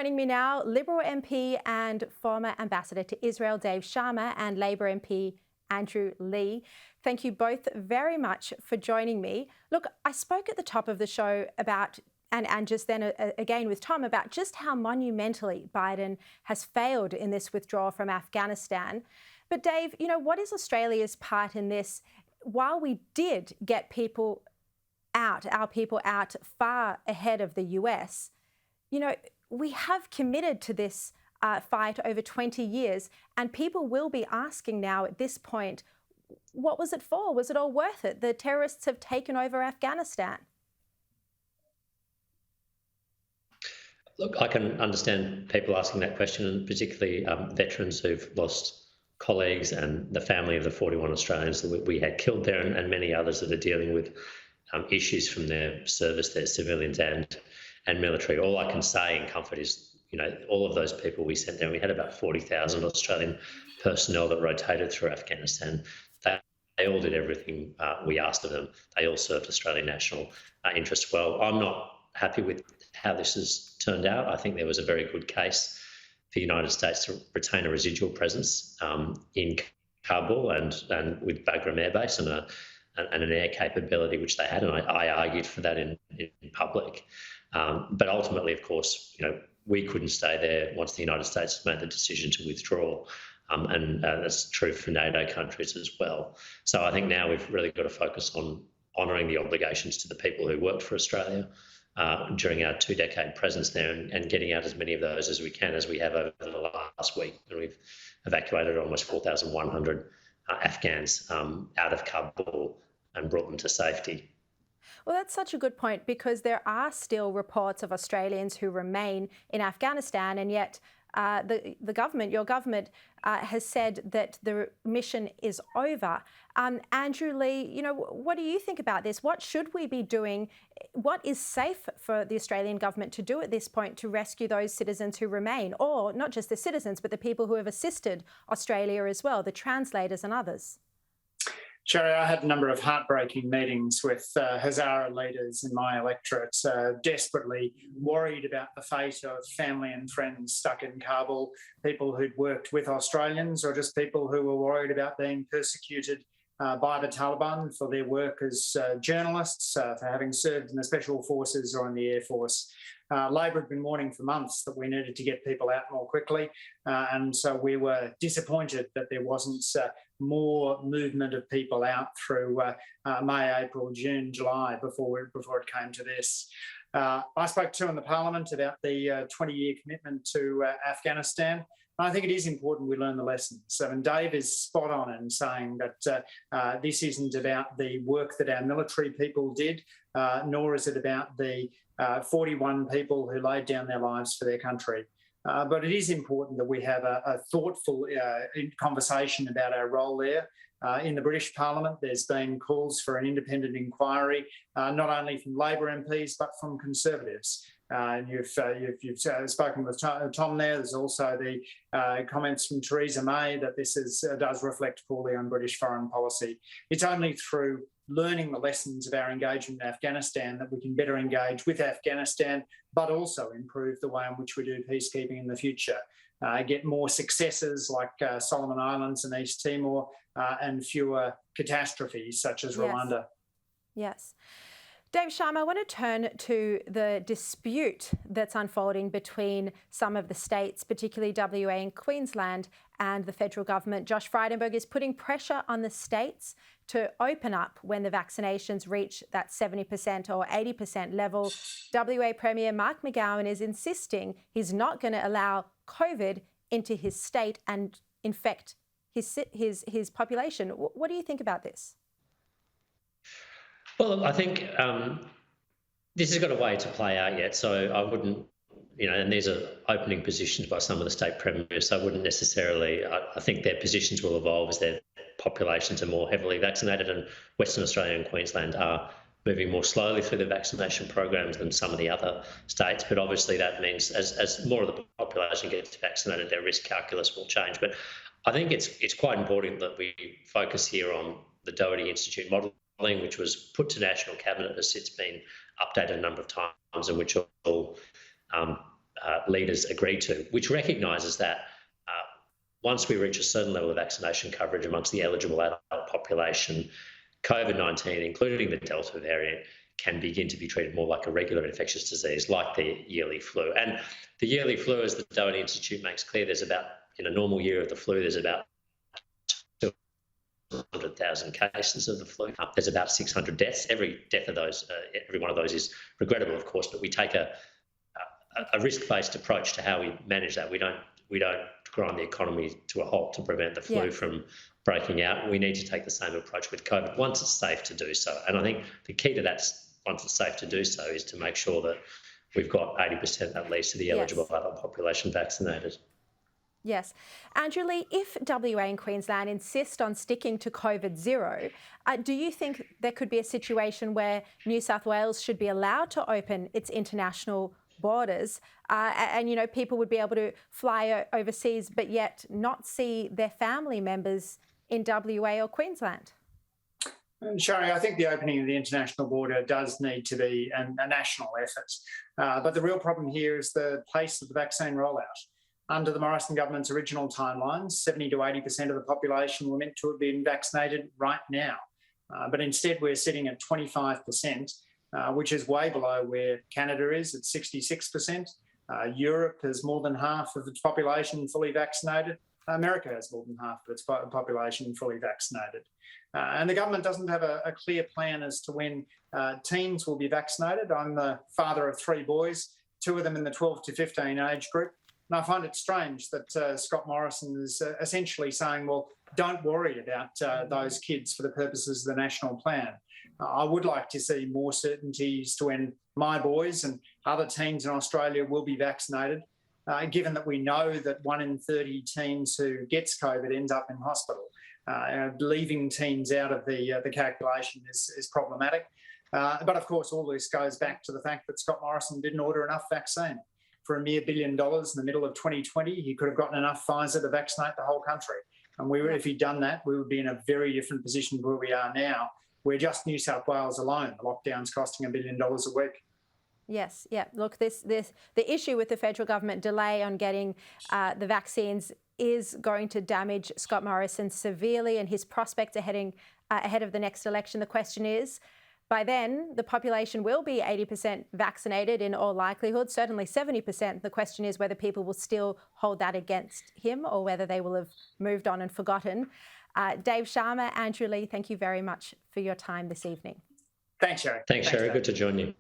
Joining me now, Liberal MP and former Ambassador to Israel, Dave Sharma, and Labor MP, Andrew Leigh. Thank you both very much for joining me. Look, I spoke at the top of the show about, and just then again with Tom, about just how monumentally Biden has failed in this withdrawal from Afghanistan. But Dave, you know, what is Australia's part in this? While we did get our people out far ahead of the US, you know, we have committed to this fight over 20 years, and people will be asking now at this point, what was it for? Was it all worth it? The terrorists have taken over Afghanistan. Look, I can understand people asking that question, and particularly veterans who've lost colleagues and the family of the 41 Australians that we had killed there, and many others that are dealing with issues from their service, their civilians and military. All I can say in comfort is, you know, all of those people we sent there, we had about 40,000 Australian personnel that rotated through Afghanistan. They all did everything we asked of them. They all served Australian national interests well. I'm not happy with how this has turned out. I think there was a very good case for the United States to retain a residual presence in Kabul and with Bagram Air Base and an air capability which they had, and I argued for that in public. But ultimately, of course, you know, we couldn't stay there once the United States made the decision to withdraw, and that's true for NATO countries as well. So I think now we've really got to focus on honouring the obligations to the people who worked for Australia during our 2-decade presence there, and getting out as many of those as we can, as we have over the last week. And we've evacuated almost 4,100 Afghans out of Kabul and brought them to safety. Well, that's such a good point, because there are still reports of Australians who remain in Afghanistan, and yet the government, your government, has said that the mission is over. Andrew Leigh, you know, what do you think about this? What should we be doing? What is safe for the Australian government to do at this point to rescue those citizens who remain, or not just the citizens, but the people who have assisted Australia as well, the translators and others? Sherry, I had a number of heartbreaking meetings with Hazara leaders in my electorate, desperately worried about the fate of family and friends stuck in Kabul, people who'd worked with Australians, or just people who were worried about being persecuted by the Taliban for their work as journalists, for having served in the Special Forces or in the Air Force. Labor had been warning for months that we needed to get people out more quickly, and so we were disappointed that there wasn't more movement of people out through May, April, June, July before it came to this. I spoke to in the Parliament about the 20-year commitment to Afghanistan. I think it is important we learn the lessons. And Dave is spot on in saying that this isn't about the work that our military people did, nor is it about the 41 people who laid down their lives for their country. But it is important that we have a thoughtful conversation about our role there. In the British Parliament, there's been calls for an independent inquiry, not only from Labor MPs, but from Conservatives. You've spoken with Tom there. There's also the comments from Theresa May that this does reflect poorly on British foreign policy. It's only through learning the lessons of our engagement in Afghanistan that we can better engage with Afghanistan, but also improve the way in which we do peacekeeping in the future. Get more successes like Solomon Islands and East Timor, and fewer catastrophes such as Rwanda. Yes. Dave Sharma, I want to turn to the dispute that's unfolding between some of the states, particularly WA and Queensland, and the federal government. Josh Frydenberg is putting pressure on the states to open up when the vaccinations reach that 70% or 80% level. WA Premier Mark McGowan is insisting he's not going to allow COVID into his state and infect his population. What do you think about this? Well, I think this has got a way to play out yet, so I wouldn't, you know, and these are opening positions by some of the state premiers, so I wouldn't necessarily, I think their positions will evolve as their populations are more heavily vaccinated, and Western Australia and Queensland are moving more slowly through the vaccination programs than some of the other states. But obviously that means as more of the population gets vaccinated, their risk calculus will change. But I think it's quite important that we focus here on the Doherty Institute model, which was put to National Cabinet, has since been updated a number of times, and which all leaders agreed to, which recognises that once we reach a certain level of vaccination coverage amongst the eligible adult population, COVID-19, including the Delta variant, can begin to be treated more like a regular infectious disease, like the yearly flu. And the yearly flu, as the Doherty Institute makes clear, there's about, in a normal year of the flu, there's about 200,000 cases of the flu. There's about 600 deaths. Every death of those, every one of those is regrettable, of course, but we take a risk-based approach to how we manage that. We don't grind the economy to a halt to prevent the flu from breaking out. We need to take the same approach with COVID once it's safe to do so. And I think the key to that, once it's safe to do so, is to make sure that we've got 80% at least of the eligible adult population vaccinated. Yes. Andrew Lee, if WA and Queensland insist on sticking to COVID zero, do you think there could be a situation where New South Wales should be allowed to open its international borders and, you know, people would be able to fly overseas but yet not see their family members in WA or Queensland? Shari, I think the opening of the international border does need to be a national effort. But the real problem here is the pace of the vaccine rollout. Under the Morrison government's original timelines, 70 to 80% of the population were meant to have been vaccinated right now. But instead, we're sitting at 25%, which is way below where Canada is at 66%. Europe has more than half of its population fully vaccinated. America has more than half of its population fully vaccinated. And the government doesn't have a clear plan as to when teens will be vaccinated. I'm the father of 3 boys, 2 of them in the 12 to 15 age group. And I find it strange that Scott Morrison is essentially saying, well, don't worry about those kids for the purposes of the national plan. I would like to see more certainty as to when my boys and other teens in Australia will be vaccinated, given that we know that 1 in 30 teens who gets COVID ends up in hospital. Leaving teens out of the calculation is problematic. But of course, all this goes back to the fact that Scott Morrison didn't order enough vaccine. For $1 billion in the middle of 2020, he could have gotten enough Pfizer to vaccinate the whole country. And if he'd done that, we would be in a very different position where we are now, where just New South Wales alone, the lockdown's costing $1 billion a week. Yes, yeah. Look, the issue with the federal government delay on getting the vaccines is going to damage Scott Morrison severely and his prospects ahead of the next election. The question is, by then, the population will be 80% vaccinated in all likelihood, certainly 70%. The question is whether people will still hold that against him or whether they will have moved on and forgotten. Dave Sharma, Andrew Lee, thank you very much for your time this evening. Thanks, Sherry. Thanks, Sherry. Good to join you.